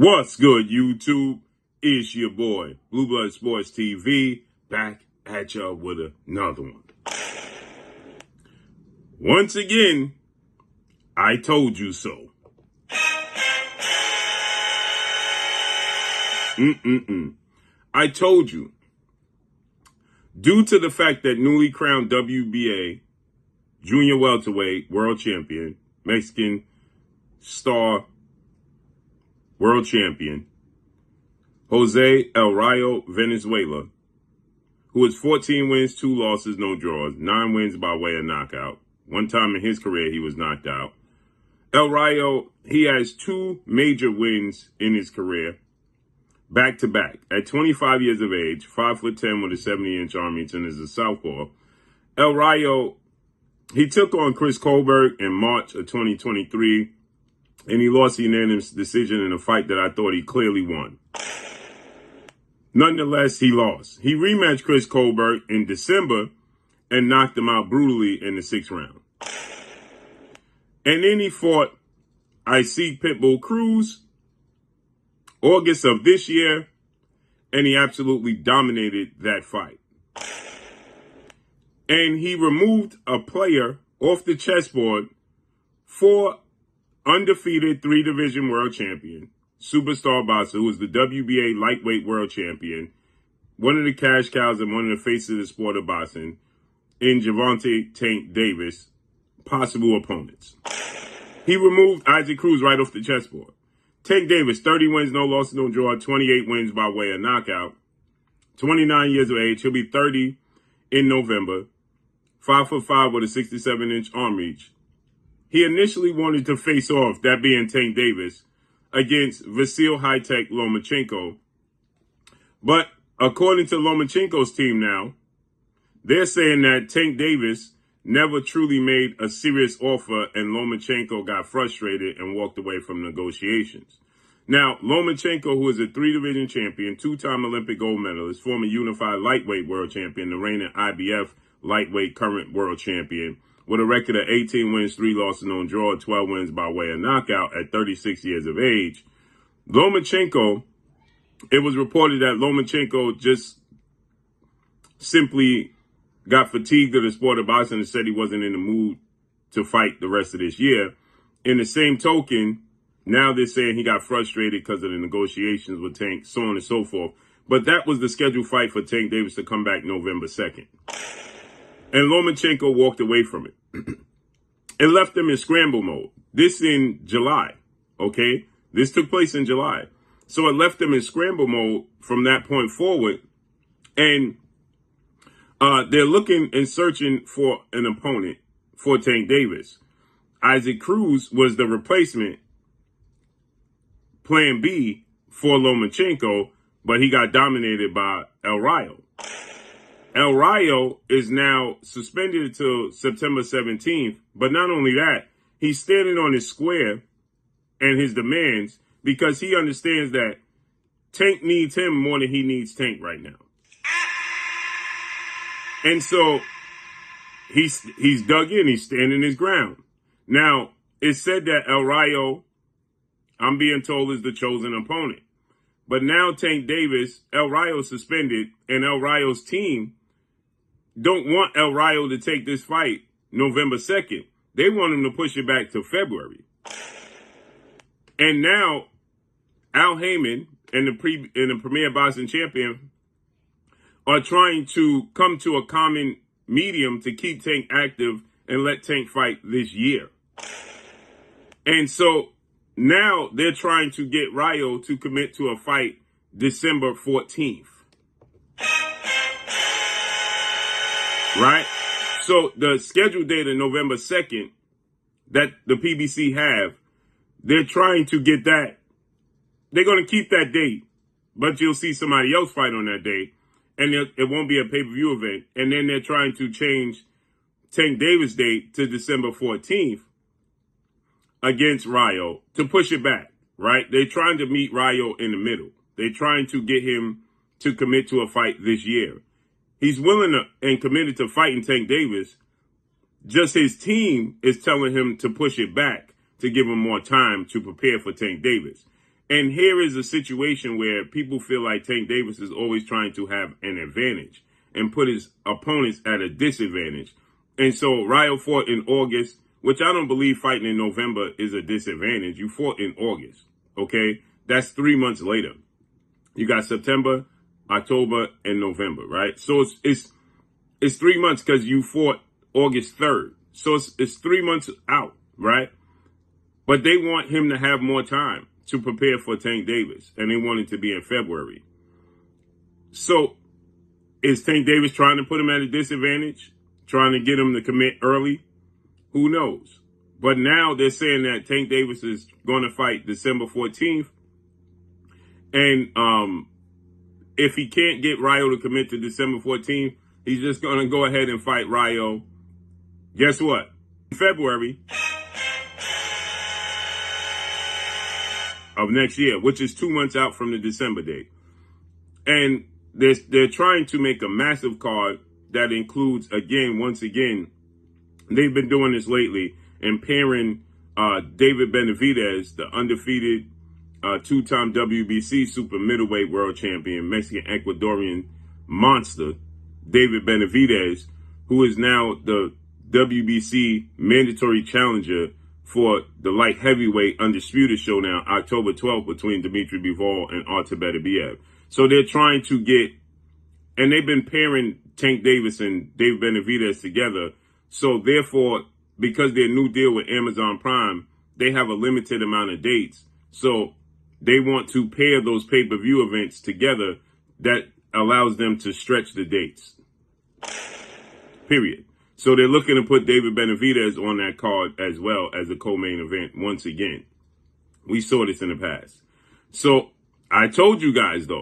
What's good, YouTube? It's your boy, Blue Blood Sports TV, back at y'all with another one. Once again, I told you so. I told you. Due to the fact that newly crowned WBA junior welterweight world champion, Mexican star world champion, Jose El Rayo Venezuela, who has 14 wins, 2 losses, no draws, 9 wins by way of knockout. One time in his career, he was knocked out. El Rayo, he has 2 major wins in his career, back to back. At 25 years of age, 5'10" with a 70-inch arm reach and is a southpaw. El Rayo, he took on Chris Colbert in March of 2023, and he lost a unanimous decision in a fight that I thought he clearly won. Nonetheless, he lost. He rematched Chris Colbert in December and knocked him out brutally in the 6th round. And then he fought Isaac Pitbull Cruz August of this year, and he absolutely dominated that fight. And he removed a player off the chessboard for undefeated 3-division world champion, superstar boxer, who was the WBA lightweight world champion, one of the cash cows and one of the faces of the sport of boxing, in Gervonta Tank Davis, possible opponents. He removed Isaac Cruz right off the chessboard. Tank Davis, 30 wins, no losses, no draw, 28 wins by way of knockout, 29 years of age. He'll be 30 in November, 5'5" with a 67-inch arm reach. He initially wanted to face off, that being Tank Davis, against Vasil High-Tech Lomachenko. But according to Lomachenko's team now, they're saying that Tank Davis never truly made a serious offer and Lomachenko got frustrated and walked away from negotiations. Now, Lomachenko, who is a 3-division champion, 2-time Olympic gold medalist, former unified lightweight world champion, the reigning IBF lightweight current world champion, with a record of 18 wins, 3 losses, no draw, 12 wins by way of knockout at 36 years of age. Lomachenko, it was reported that Lomachenko just simply got fatigued of the sport of boxing and said he wasn't in the mood to fight the rest of this year. In the same token, now they're saying he got frustrated because of the negotiations with Tank, so on and so forth. But that was the scheduled fight for Tank Davis to come back November 2nd. And Lomachenko walked away from it. It left him in scramble mode. This in July, okay? This took place in July. So it left him in scramble mode from that point forward. And they're looking and searching for an opponent for Tank Davis. Isaac Cruz was the replacement, plan B, for Lomachenko, but he got dominated by El Rayo. El Rayo is now suspended until September 17th, but not only that, he's standing on his square and his demands because he understands that Tank needs him more than he needs Tank right now. And so he's dug in, he's standing his ground. Now, it's said that El Rayo, I'm being told, is the chosen opponent. But now Tank Davis, El Rayo suspended, and El Rayo's team don't want El Rayo to take this fight November 2nd. They want him to push it back to February. And now Al Heyman and the Premier Boxing Champion are trying to come to a common medium to keep Tank active and let Tank fight this year. And so now they're trying to get Rayo to commit to a fight December 14th. Right? So the scheduled date of November 2nd that the PBC have, they're trying to get that. They're going to keep that date, but you'll see somebody else fight on that date. And it won't be a pay-per-view event. And then they're trying to change Tank Davis' date to December 14th against Rayo to push it back, right? They're trying to meet Rayo in the middle. They're trying to get him to commit to a fight this year. He's willing to, and committed to fighting Tank Davis. Just his team is telling him to push it back to give him more time to prepare for Tank Davis. And here is a situation where people feel like Tank Davis is always trying to have an advantage and put his opponents at a disadvantage. And so Ryo fought in August, which I don't believe fighting in November is a disadvantage. You fought in August, okay? That's 3 months later. You got September, October, and November, right? So it's 3 months because you fought August 3rd. So it's 3 months out, right? But they want him to have more time to prepare for Tank Davis, and they want it to be in February. So is Tank Davis trying to put him at a disadvantage? Trying to get him to commit early? Who knows? But now they're saying that Tank Davis is going to fight December 14th. And if he can't get Ryo to commit to December 14th, he's just going to go ahead and fight Ryo. Guess what? In February of next year, which is 2 months out from the December date. And they're trying to make a massive card that includes, once again, they've been doing this lately and pairing David Benavidez, the undefeated two-time WBC super middleweight world champion, Mexican Ecuadorian monster, David Benavidez, who is now the WBC mandatory challenger for the light heavyweight undisputed showdown October 12th between Dmitry Bivol and Artur Beterbiev. So they're trying to get, and they've been pairing Tank Davis and David Benavidez together. So therefore, because their new deal with Amazon Prime, they have a limited amount of dates. So they want to pair those pay-per-view events together that allows them to stretch the dates. Period. So they're looking to put David Benavidez on that card as well as a co-main event once again. We saw this in the past. So I told you guys, though,